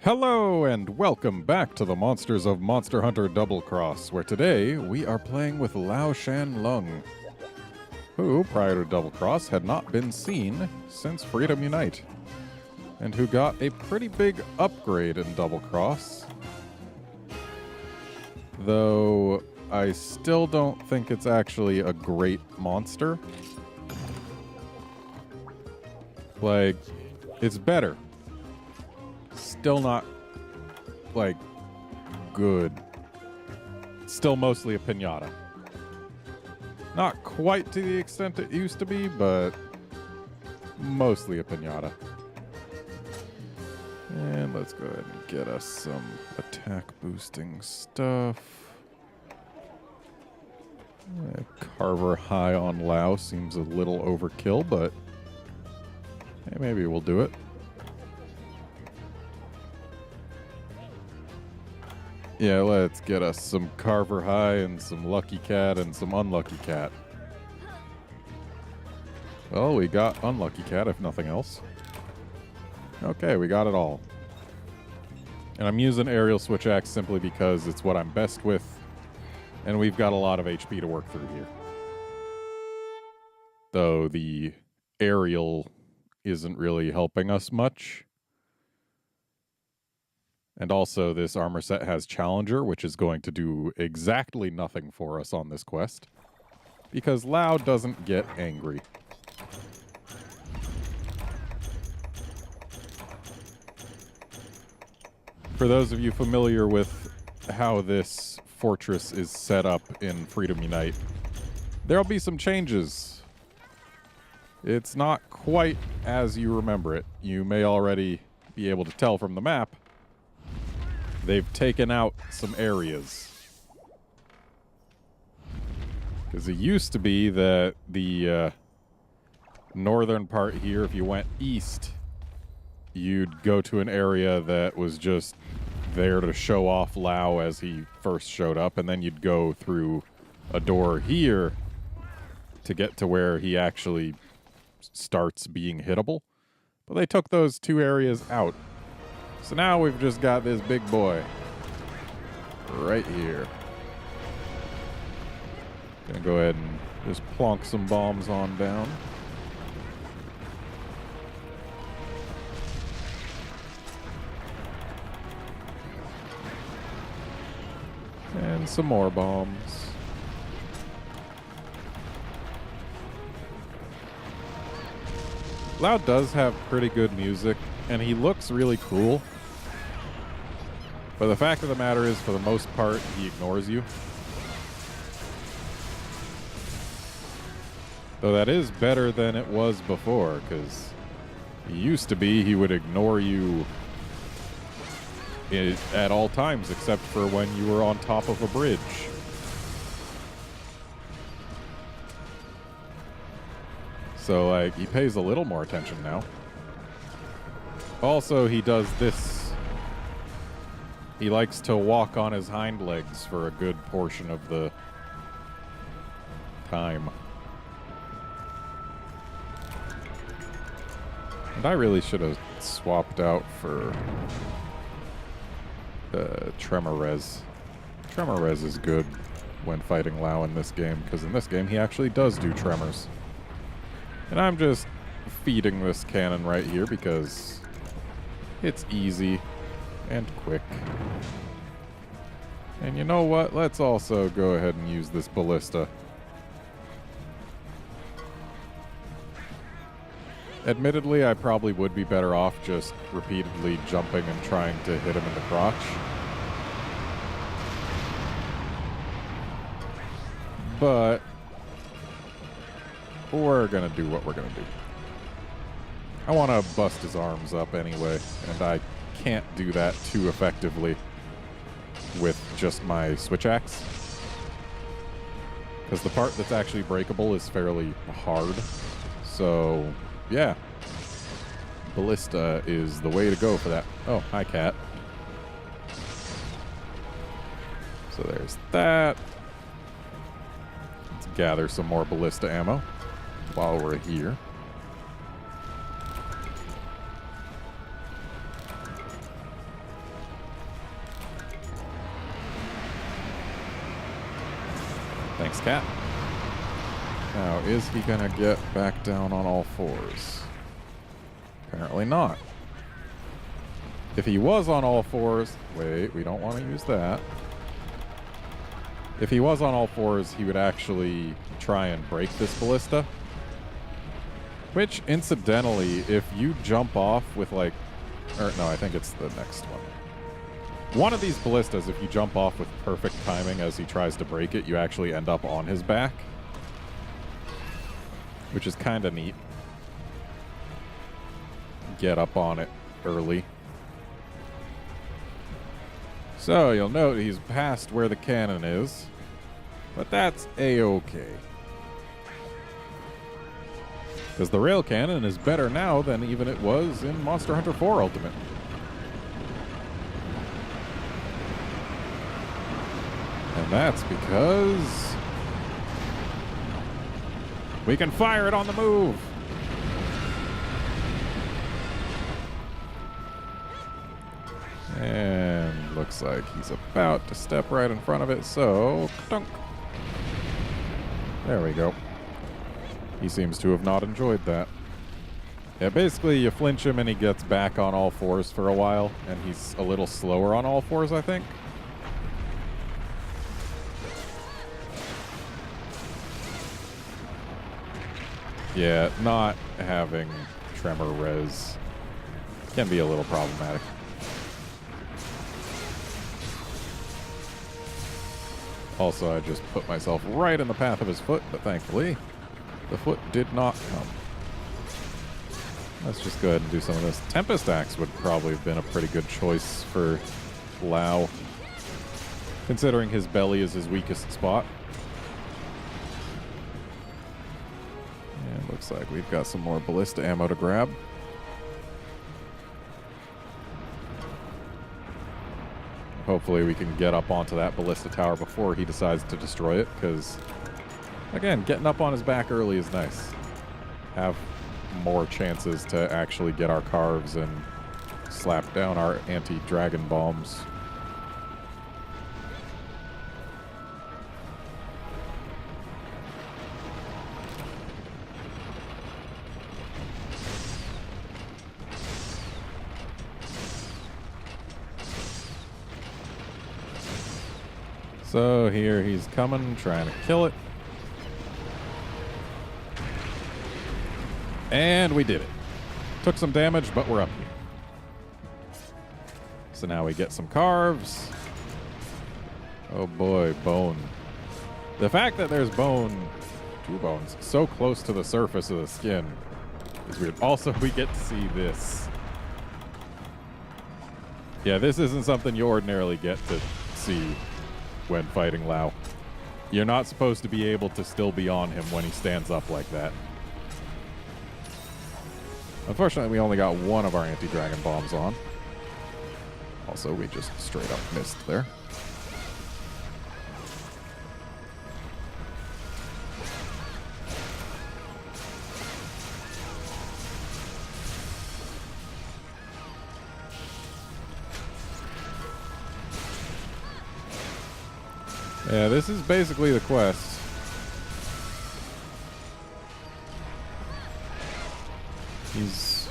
Hello and welcome back to the Monsters of Monster Hunter Double Cross, where today we are playing with Lao-Shan Lung, who, prior to Double Cross, had not been seen since Freedom Unite, and who got a pretty big upgrade in Double Cross. Though I still don't think it's actually a great monster. Like, it's better. Still not, like, good. Still mostly a pinata. Not quite to the extent it used to be, but mostly a pinata. And let's go ahead and get us some attack boosting stuff. Carver high on Lao seems a little overkill, but hey, maybe we'll do it. Yeah, let's get us some Carver High and some Lucky Cat and some Unlucky Cat. Well, we got Unlucky Cat, if nothing else. Okay, we got it all. And I'm using Aerial Switch Axe simply because it's what I'm best with, and we've got a lot of HP to work through here. Though the Aerial isn't really helping us much. And also, this armor set has Challenger, which is going to do exactly nothing for us on this quest. Because Lao doesn't get angry. For those of you familiar with how this fortress is set up in Freedom Unite, there'll be some changes. It's not quite as you remember it. You may already be able to tell from the map. They've taken out some areas. Because it used to be that the northern part here, if you went east, you'd go to an area that was just there to show off Lao as he first showed up, and then you'd go through a door here to get to where he actually starts being hittable. But they took those two areas out. So now we've just got this big boy right here. Gonna go ahead and just plonk some bombs on down. And some more bombs. Lao does have pretty good music, and he looks really cool. But the fact of the matter is, for the most part, he ignores you. Though that is better than it was before, because it used to be he would ignore you at all times, except for when you were on top of a bridge. So, like, he pays a little more attention now. Also, he does this. He likes to walk on his hind legs for a good portion of the time. And I really should have swapped out for Tremor Res. Tremor Res is good when fighting Lao in this game, because in this game he actually does do tremors. And I'm just feeding this cannon right here because it's easy and quick. And you know what? Let's also go ahead and use this ballista. Admittedly, I probably would be better off just repeatedly jumping and trying to hit him in the crotch. But we're gonna do what we're gonna do. I want to bust his arms up anyway, and I can't do that too effectively with just my switch axe. Because the part that's actually breakable is fairly hard. So, yeah. Ballista is the way to go for that. Oh, hi, cat. So there's that. Let's gather some more ballista ammo while we're here. Thanks, Cat. Now, is he gonna get back down on all fours? Apparently not. If he was on all fours... Wait, we don't want to use that. If he was on all fours, he would actually try and break this ballista. Which, incidentally, if you jump off with, like... Or, no, I think it's the next one. One of these ballistas, if you jump off with perfect timing as he tries to break it, you actually end up on his back. Which is kind of neat. Get up on it early. So, you'll note he's past where the cannon is. But that's A-okay. Because the rail cannon is better now than even it was in Monster Hunter 4 Ultimate. And that's because we can fire it on the move. And looks like he's about to step right in front of it, so dunk. There we go. He seems to have not enjoyed that. Yeah, basically you flinch him and he gets back on all fours for a while, and he's a little slower on all fours, I think. Yeah, not having tremor res can be a little problematic. Also, I just put myself right in the path of his foot, but thankfully, the foot did not come. Let's just go ahead and do some of this. Tempest Axe would probably have been a pretty good choice for Lao, considering his belly is his weakest spot. And looks like we've got some more ballista ammo to grab. Hopefully we can get up onto that ballista tower before he decides to destroy it, because, again, getting up on his back early is nice. Have more chances to actually get our carves and slap down our anti-dragon bombs. So here he's coming, trying to kill it. And we did it. Took some damage, but we're up here. So now we get some carves. Oh boy, bone. The fact that there's bone, 2 bones, so close to the surface of the skin is weird. Also, we get to see this. Yeah, this isn't something you ordinarily get to see when fighting Lao. You're not supposed to be able to still be on him when he stands up like that. Unfortunately, we only got one of our anti-dragon bombs on. Also, we just straight up missed there. Yeah, this is basically the quest. He's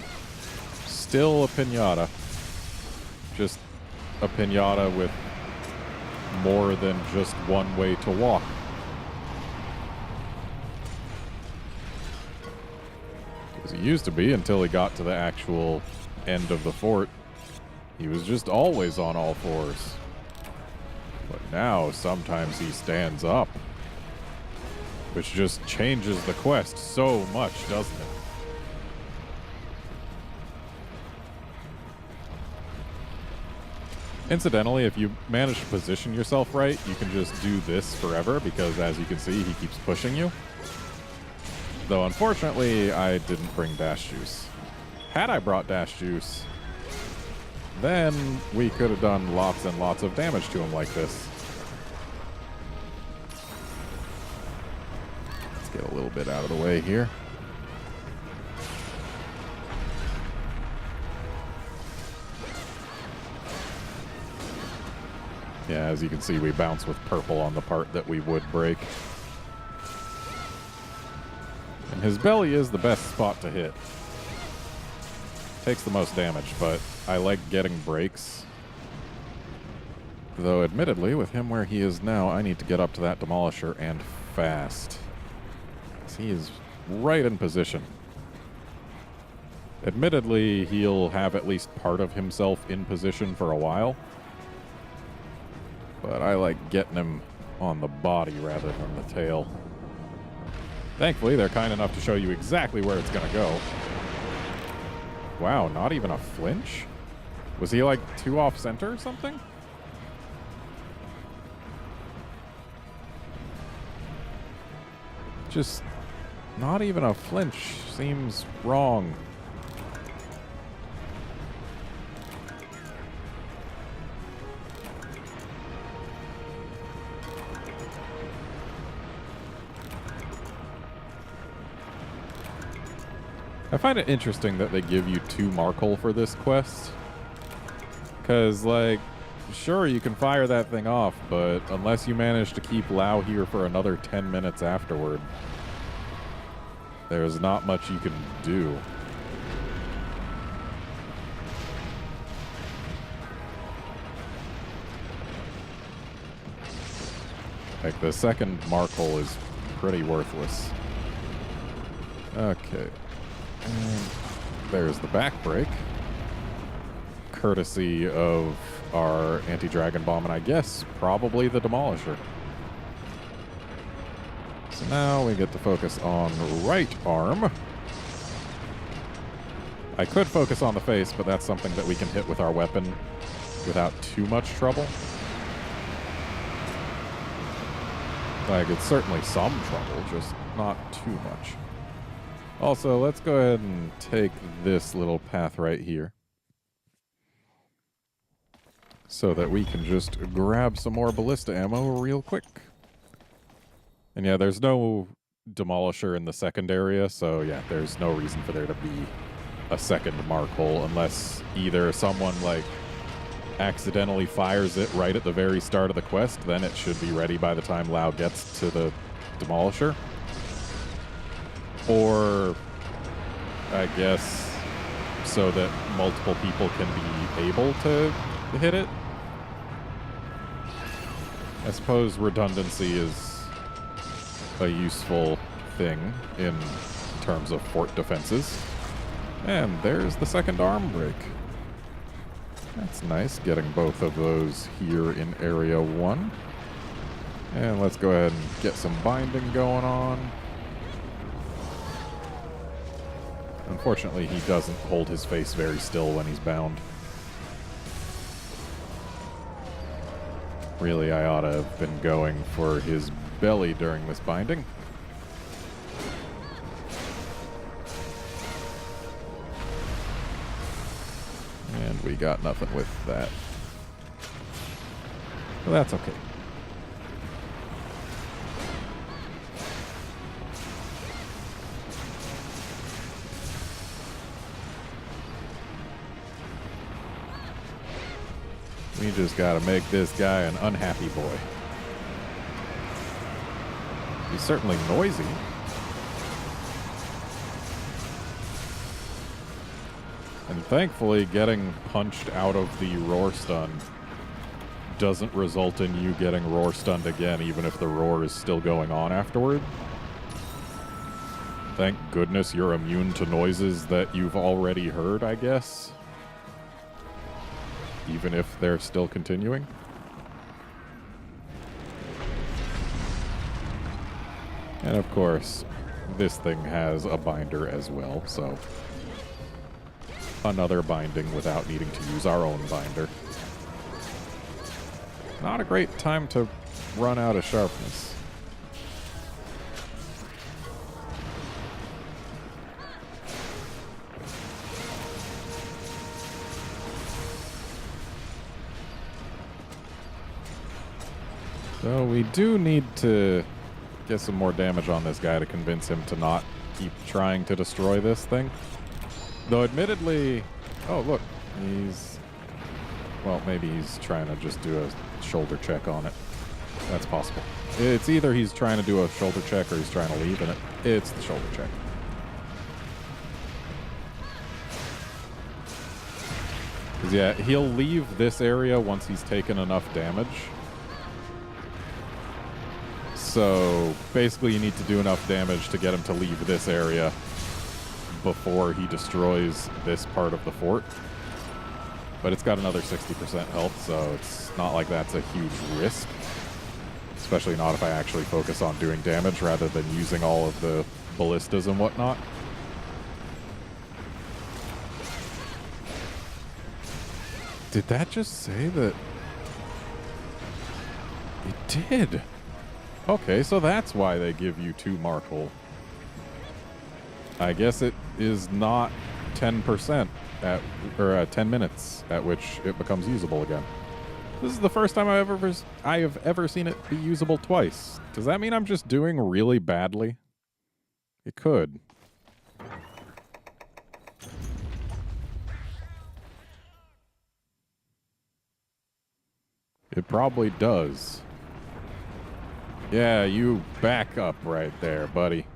still a pinata. Just a pinata with more than just one way to walk. Because he used to be until he got to the actual end of the fort. He was just always on all fours. But now, sometimes he stands up. Which just changes the quest so much, doesn't it? Incidentally, if you manage to position yourself right, you can just do this forever, because as you can see, he keeps pushing you. Though, unfortunately, I didn't bring dash juice. Had I brought dash juice, then we could have done lots and lots of damage to him like this. Let's get a little bit out of the way here. Yeah, as you can see, we bounce with purple on the part that we would break. His belly is the best spot to hit. Takes the most damage, but I like getting breaks. Though, admittedly, with him where he is now, I need to get up to that Demolisher and fast. 'Cause he is right in position. Admittedly, he'll have at least part of himself in position for a while. But I like getting him on the body rather than the tail. Thankfully, they're kind enough to show you exactly where it's going to go. Wow, not even a flinch? Was he like 2 off center or something? Just not even a flinch seems wrong. I find it interesting that they give you 2 Markle for this quest. Because, like, sure, you can fire that thing off, but unless you manage to keep Lao here for another 10 minutes afterward, there's not much you can do. Like, the second Markle is pretty worthless. Okay. And there's the back break. Courtesy of our anti-dragon bomb, and I guess probably the Demolisher. So now we get to focus on right arm. I could focus on the face, but that's something that we can hit with our weapon without too much trouble. Like, it's certainly some trouble, just not too much. Also, let's go ahead and take this little path right here so that we can just grab some more ballista ammo real quick. And yeah, there's no Demolisher in the second area, so yeah, there's no reason for there to be a second mark hole unless either someone, like, accidentally fires it right at the very start of the quest, then it should be ready by the time Lao gets to the Demolisher. Or, I guess, so that multiple people can be able to hit it. I suppose redundancy is a useful thing in terms of fort defenses. And there's the second arm break. That's nice, getting both of those here in Area 1. And let's go ahead and get some binding going on. Unfortunately, he doesn't hold his face very still when he's bound. Really, I ought to have been going for his belly during this binding. And we got nothing with that. But that's okay. We just gotta make this guy an unhappy boy. He's certainly noisy. And thankfully, getting punched out of the roar stun doesn't result in you getting roar stunned again, even if the roar is still going on afterward. Thank goodness you're immune to noises that you've already heard, I guess. Even if they're still continuing. And of course, this thing has a binder as well, so another binding without needing to use our own binder. Not a great time to run out of sharpness. So we do need to get some more damage on this guy to convince him to not keep trying to destroy this thing. Though admittedly, oh look, he's, well, maybe he's trying to just do a shoulder check on it. That's possible. It's either he's trying to do a shoulder check or he's trying to leave, and it's the shoulder check. Yeah, he'll leave this area once he's taken enough damage. So basically you need to do enough damage to get him to leave this area before he destroys this part of the fort. But it's got another 60% health, so it's not like that's a huge risk. Especially not if I actually focus on doing damage rather than using all of the ballistas and whatnot. Did that just say that? It did. Okay, so that's why they give you 2 Markle. I guess it is not 10% at, or 10 minutes at which it becomes usable again. This is the first time I have ever seen it be usable twice. Does that mean I'm just doing really badly? It could. It probably does. Yeah, you back up right there, buddy.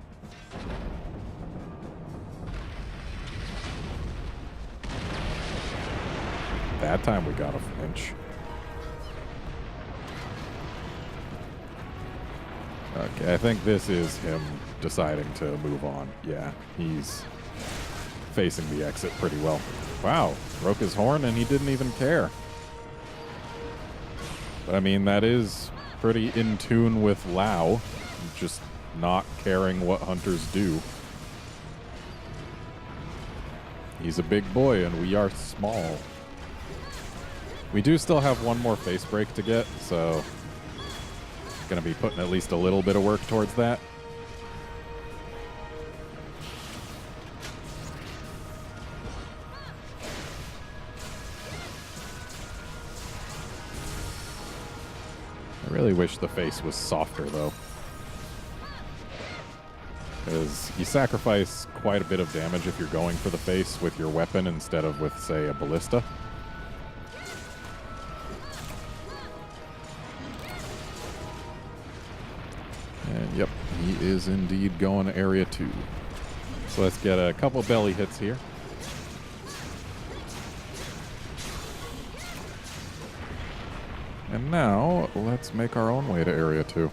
That time we got a flinch. Okay, I think this is him deciding to move on. Yeah, he's facing the exit pretty well. Wow, broke his horn and he didn't even care. But I mean, that is pretty in tune with Lao, just not caring what hunters do. He's a big boy and we are small. We do still have one more face break to get, so gonna be putting at least a little bit of work towards that. I really wish the face was softer, though. Because you sacrifice quite a bit of damage if you're going for the face with your weapon instead of with, say, a ballista. And yep, he is indeed going to area 2. So let's get a couple belly hits here. And now, let's make our own way to Area 2.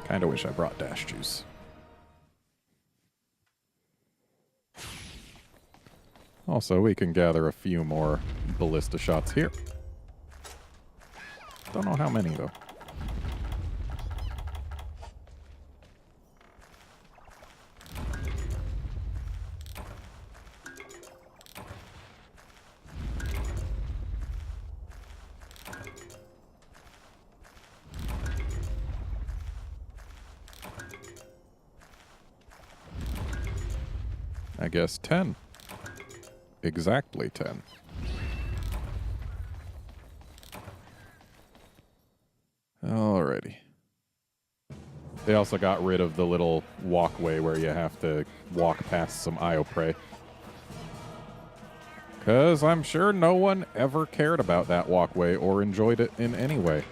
Kinda wish I brought dash juice. Also, we can gather a few more ballista shots here. Don't know how many, though. I guess 10. Exactly 10. Alrighty. They also got rid of the little walkway where you have to walk past some Io prey. Because I'm sure no one ever cared about that walkway or enjoyed it in any way.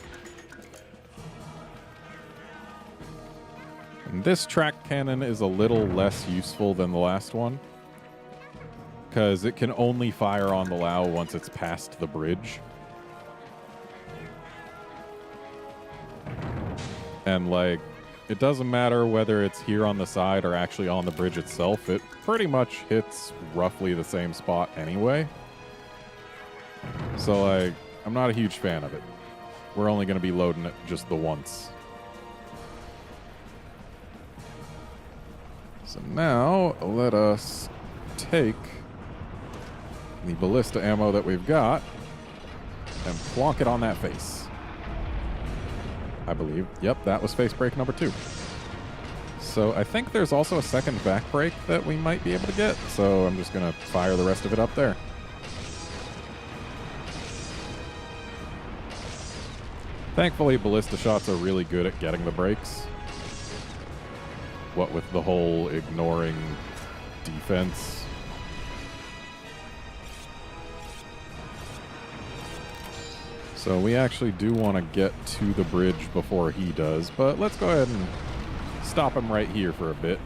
And this track cannon is a little less useful than the last one, because it can only fire on the Lao once it's past the bridge. And, like, it doesn't matter whether it's here on the side or actually on the bridge itself. It pretty much hits roughly the same spot anyway. So, like, I'm not a huge fan of it. We're only going to be loading it just the once. So now, let us take the ballista ammo that we've got and plonk it on that face. I believe. Yep, that was face break number 2. So I think there's also a second back break that we might be able to get, so I'm just going to fire the rest of it up there. Thankfully, ballista shots are really good at getting the breaks. What with the whole ignoring defense. So we actually do want to get to the bridge before he does, but let's go ahead and stop him right here for a bit.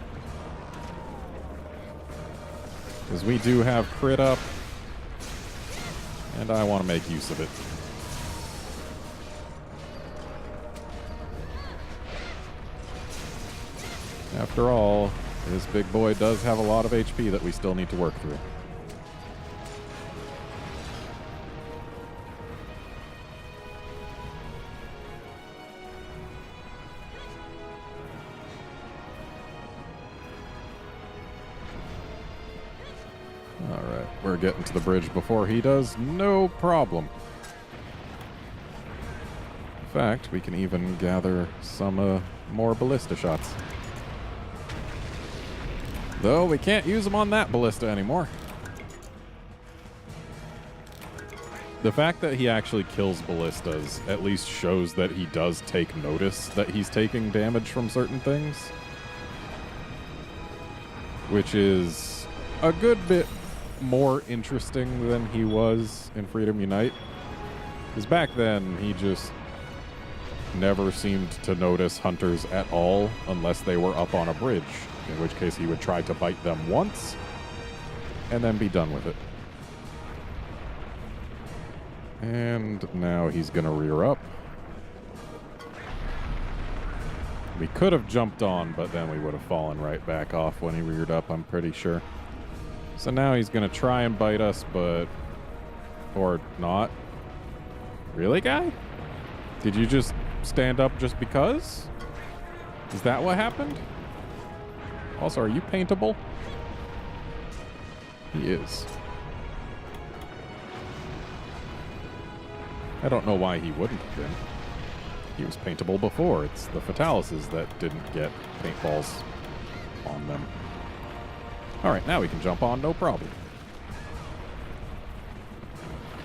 Because we do have crit up, and I want to make use of it. After all, this big boy does have a lot of HP that we still need to work through. Alright, we're getting to the bridge before he does. No problem. In fact, we can even gather some more ballista shots. Though we can't use them on that ballista anymore. The fact that he actually kills ballistas at least shows that he does take notice that he's taking damage from certain things. Which is a good bit more interesting than he was in Freedom Unite. Because back then, he just never seemed to notice hunters at all unless they were up on a bridge. In which case he would try to bite them once and then be done with it. And now he's going to rear up. We could have jumped on, but then we would have fallen right back off when he reared up, I'm pretty sure. So now he's going to try and bite us, but... or not. Really, guy? Did you just stand up just because? Is that what happened? Also, are you paintable? He is. I don't know why he wouldn't have been. He was paintable before. It's the Fatalises that didn't get paintballs on them. Alright, now we can jump on, no problem.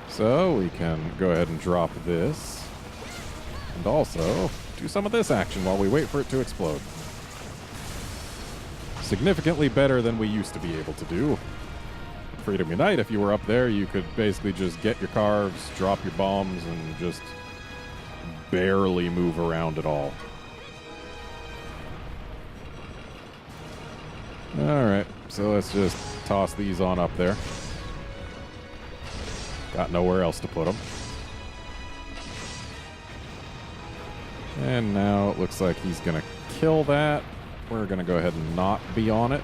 So, we can go ahead and drop this. And also, do some of this action while we wait for it to explode. Significantly better than we used to be able to do. Freedom Unite, if you were up there, you could basically just get your carves, drop your bombs, and just barely move around at all. Alright, so let's just toss these on up there. Got nowhere else to put them. And now it looks like he's going to kill that. We're going to go ahead and not be on it.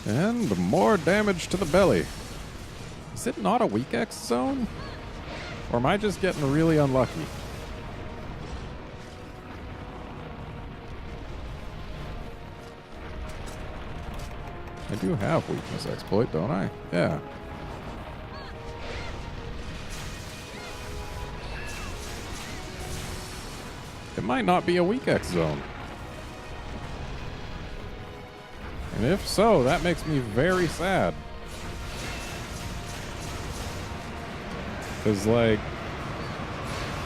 And more damage to the belly. Is it not a weak X zone? Or am I just getting really unlucky? I do have weakness exploit, don't I? Yeah. It might not be a weak X zone. And if so, that makes me very sad. Because, like,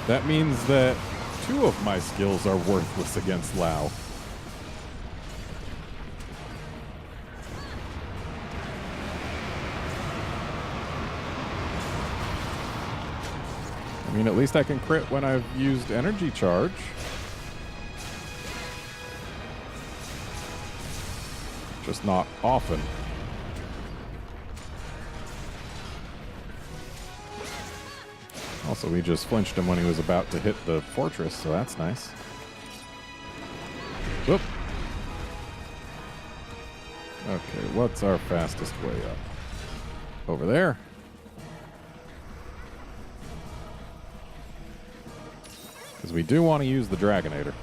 that means that 2 of my skills are worthless against Lao. I mean, at least I can crit when I've used energy charge. Just not often. Also, we just flinched him when he was about to hit the fortress, so that's nice. Whoop. Okay, what's our fastest way up? Over there. Because we do want to use the Dragonator.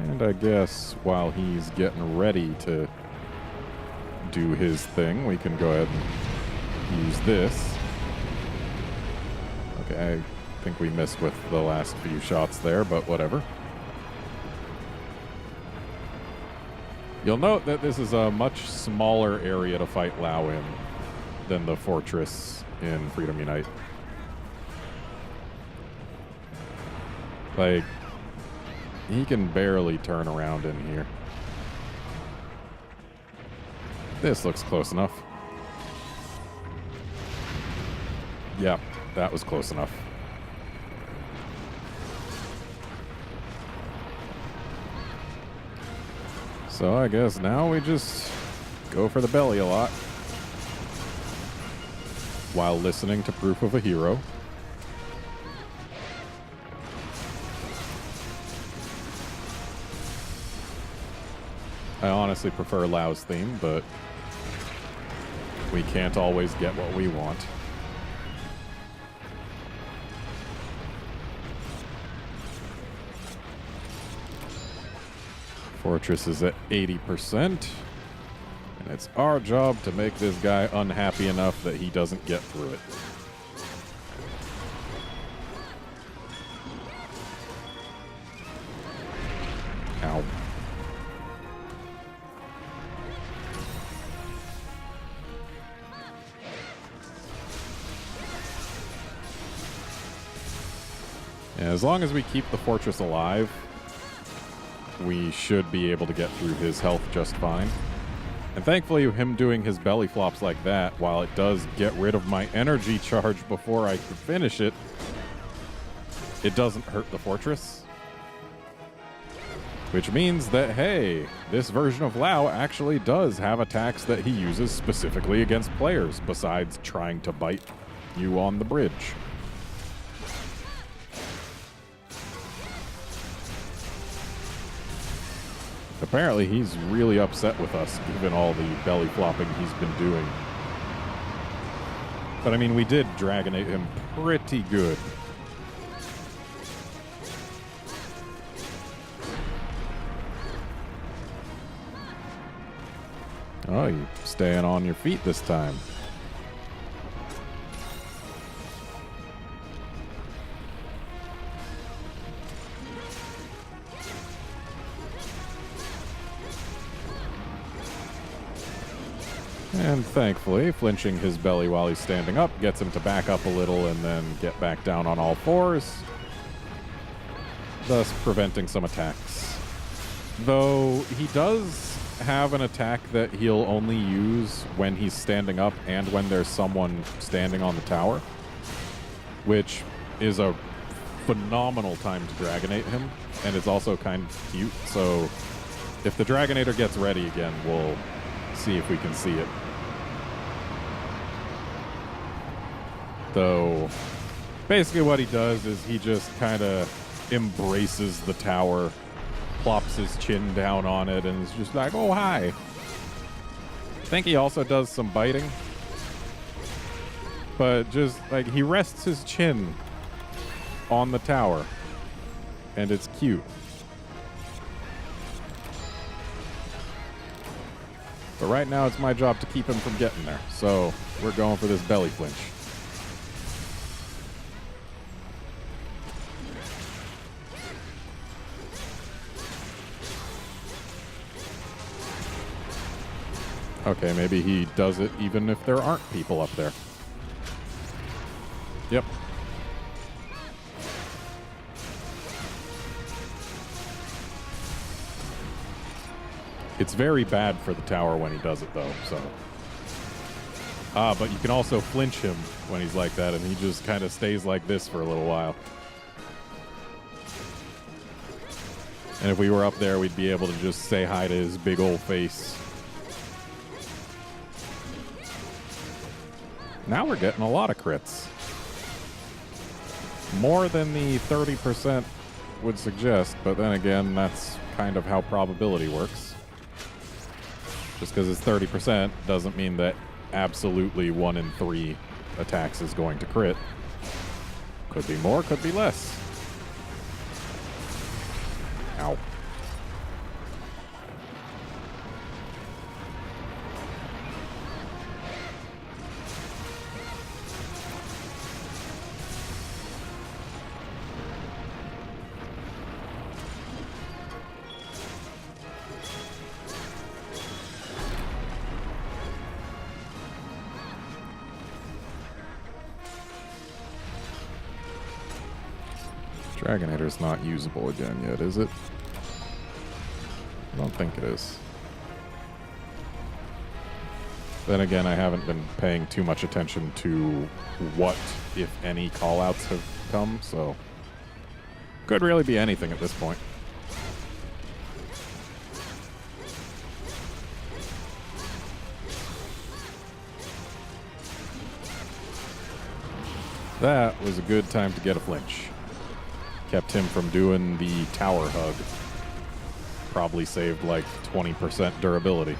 And I guess while he's getting ready to do his thing, we can go ahead and use this. Okay, I think we missed with the last few shots there, but whatever. You'll note that this is a much smaller area to fight Lao in than the fortress in Freedom Unite. Like, he can barely turn around in here. This looks close enough. Yep, that was close enough. So I guess now we just go for the belly a lot while listening to Proof of a Hero. I honestly prefer Lao's theme, but we can't always get what we want. Fortress is at 80%, and it's our job to make this guy unhappy enough that he doesn't get through it. Ow. Yeah, as long as we keep the fortress alive, we should be able to get through his health just fine. And thankfully, him doing his belly flops like that, while it does get rid of my energy charge before I could finish it, it doesn't hurt the fortress. Which means that, hey, this version of Lao actually does have attacks that he uses specifically against players, besides trying to bite you on the bridge. Apparently, he's really upset with us, given all the belly flopping he's been doing. But I mean, we did Dragonate him pretty good. Oh, you're staying on your feet this time. And thankfully, flinching his belly while he's standing up gets him to back up a little and then get back down on all fours, thus preventing some attacks. Though he does have an attack that he'll only use when he's standing up and when there's someone standing on the tower, which is a phenomenal time to Dragonate him, and it's also kind of cute, so if the Dragonator gets ready again, we'll see if we can see it. Though, basically what he does is he just kind of embraces the tower, plops his chin down on it, and is just like, oh, hi. I think he also does some biting. But just, like, he rests his chin on the tower, and it's cute. But right now, it's my job to keep him from getting there. So we're going for this belly flinch. Okay, maybe he does it even if there aren't people up there. Yep. It's very bad for the tower when he does it, though, so. But you can also flinch him when he's like that, and he just kind of stays like this for a little while. And if we were up there, we'd be able to just say hi to his big old face. Now we're getting a lot of crits. More than the 30% would suggest, but then again, that's kind of how probability works. Just because it's 30% doesn't mean that absolutely 1 in 3 attacks is going to crit. Could be more, could be less. Ow. Dragonator's not usable again yet, is it? I don't think it is. Then again, I haven't been paying too much attention to what, if any, callouts have come, so could really be anything at this point. That was a good time to get a flinch. Kept him from doing the tower hug. Probably saved like 20% durability.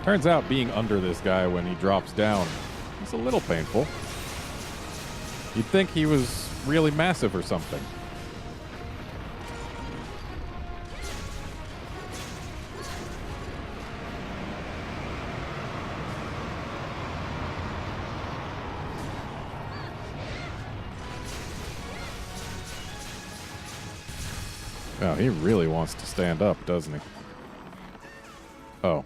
Turns out being under this guy when he drops down is a little painful. You'd think he was really massive or something. Oh, he really wants to stand up, doesn't he? Oh.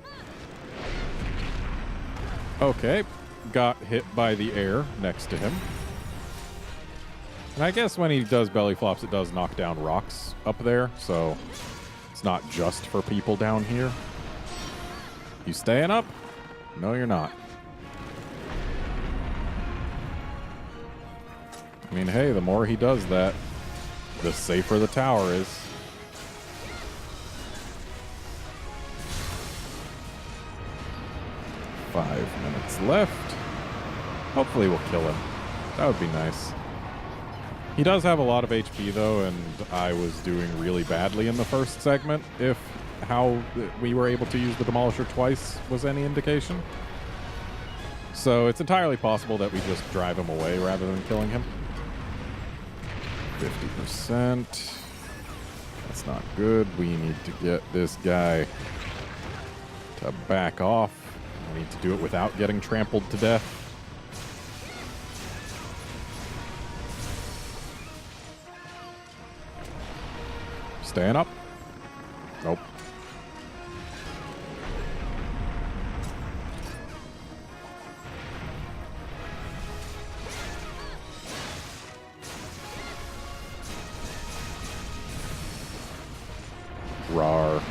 Okay. Got hit by the air next to him. And I guess when he does belly flops, it does knock down rocks up there, so it's not just for people down here. You staying up? No, you're not. I mean, hey, the more he does that, the safer the tower is. Five minutes left. Hopefully we'll kill him. That would be nice. He does have a lot of HP though, and I was doing really badly in the first segment, if how we were able to use the Demolisher twice was any indication. So it's entirely possible that we just drive him away rather than killing him. 50%. That's not good. We need to get this guy to back off. I need to do it without getting trampled to death. Staying up? Nope. Rawr.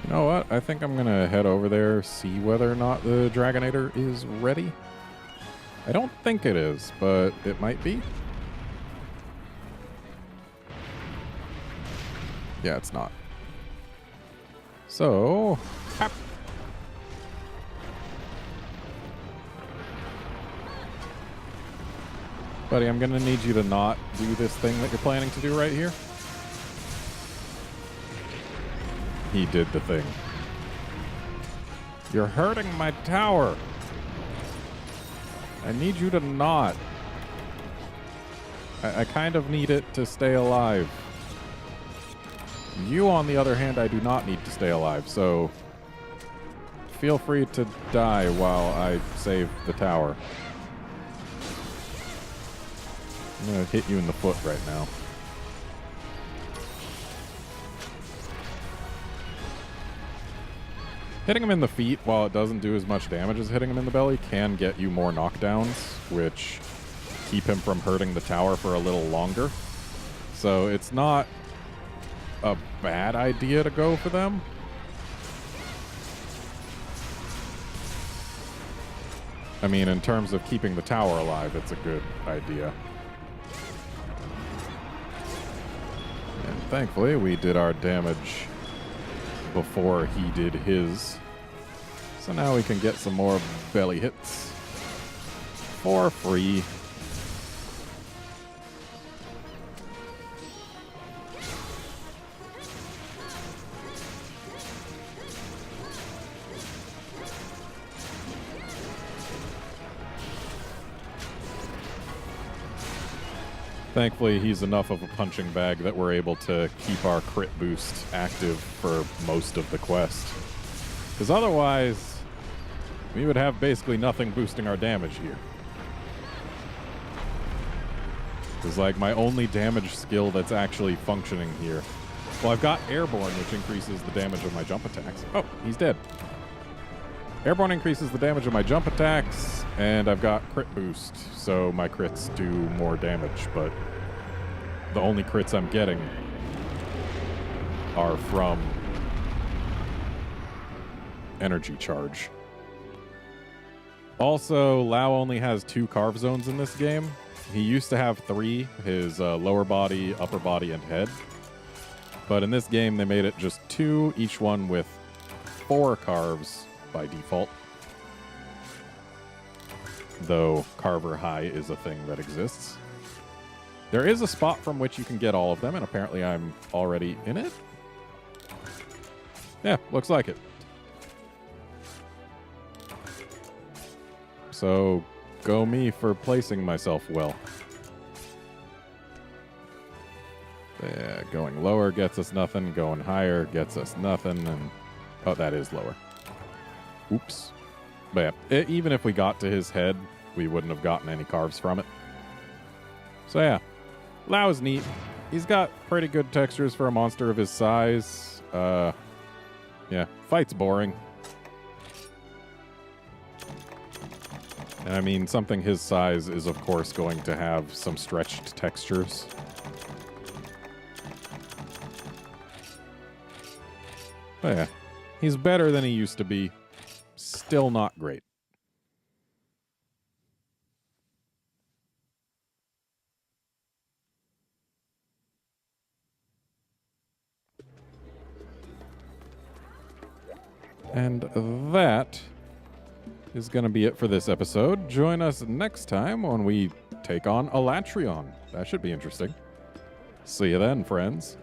You know what? I think I'm going to head over there, see whether or not the Dragonator is ready. I don't think it is, but it might be. Yeah, it's not. So, hop. Buddy, I'm going to need you to not do this thing that you're planning to do right here. He did the thing. You're hurting my tower. I need you to not. I kind of need it to stay alive. You, on the other hand, I do not need to stay alive, so feel free to die while I save the tower. I'm going to hit you in the foot right now. Hitting him in the feet, while it doesn't do as much damage as hitting him in the belly, can get you more knockdowns, which keep him from hurting the tower for a little longer. So it's not a bad idea to go for them. I mean, in terms of keeping the tower alive, it's a good idea. And thankfully, we did our damage before he did his. So now we can get some more belly hits for free. Thankfully, he's enough of a punching bag that we're able to keep our crit boost active for most of the quest. Because otherwise, we would have basically nothing boosting our damage here. Is like my only damage skill that's actually functioning here. Well, I've got Airborne, which increases the damage of my jump attacks. Oh, he's dead. Airborne increases the damage of my jump attacks, and I've got crit boost, so my crits do more damage, but the only crits I'm getting are from energy charge. Also, Lao only has 2 carve zones in this game. He used to have 3, his lower body, upper body, and head. But in this game, they made it just 2, each one with 4 carves by default. Though Carver High is a thing that exists. There is a spot from which you can get all of them, and apparently I'm already in it. Yeah, looks like it. So, go me for placing myself well. Yeah, going lower gets us nothing, going higher gets us nothing, and... oh, that is lower. Oops. But yeah, even if we got to his head, we wouldn't have gotten any carves from it. So yeah, Lao's neat. He's got pretty good textures for a monster of his size. Yeah, fight's boring. And I mean, something his size is, of course, going to have some stretched textures. But yeah, he's better than he used to be. Still not great. And that is going to be it for this episode. Join us next time when we take on Elatrion. That should be interesting. See you then, friends.